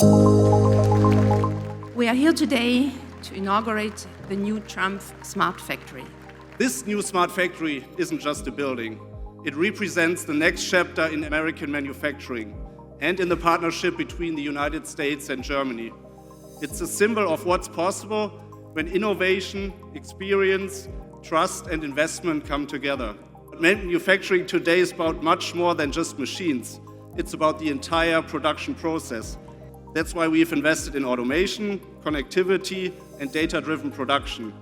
We are here today to inaugurate the new TRUMPF Smart Factory. This new smart factory isn't just a building. It represents the next chapter in American manufacturing and in the partnership between the United States and Germany. It's a symbol of what's possible when innovation, experience, trust and investment come together. But manufacturing today is about much more than just machines. It's about the entire production process. That's why we've invested in automation, connectivity, and data-driven production.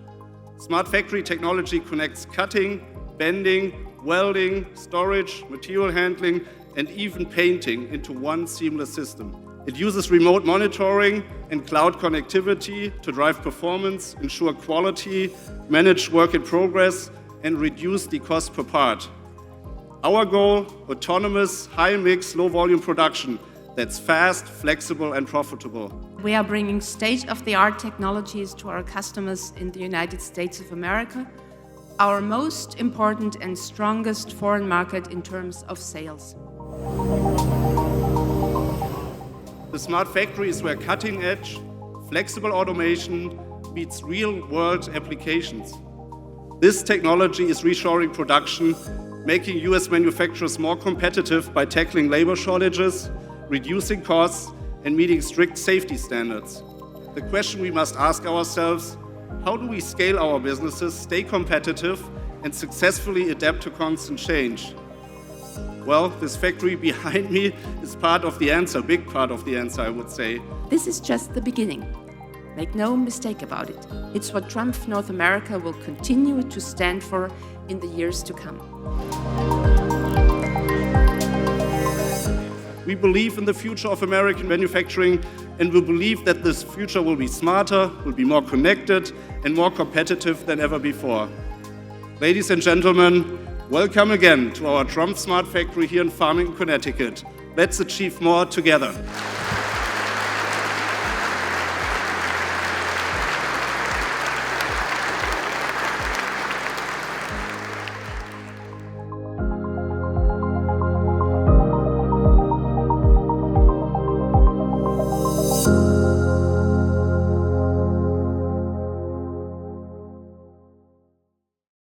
Smart factory technology connects cutting, bending, welding, storage, material handling, and even painting into one seamless system. It uses remote monitoring and cloud connectivity to drive performance, ensure quality, manage work in progress, and reduce the cost per part. Our goal: autonomous, high-mix, low-volume production that's fast, flexible, and profitable. We are bringing state-of-the-art technologies to our customers in the United States of America, our most important and strongest foreign market in terms of sales. The smart factory is where cutting-edge, flexible automation meets real-world applications. This technology is reshoring production, making US manufacturers more competitive by tackling labor shortages, reducing costs, and meeting strict safety standards. The question we must ask ourselves: how do we scale our businesses, stay competitive, and successfully adapt to constant change? Well, this factory behind me is part of the answer, big part of the answer, I would say. This is just the beginning. Make no mistake about it. It's what TRUMPF North America will continue to stand for in the years to come. We believe in the future of American manufacturing, and we believe that this future will be smarter, will be more connected, and more competitive than ever before. Ladies and gentlemen, welcome again to our TRUMPF Smart Factory here in Farmington, Connecticut. Let's achieve more together.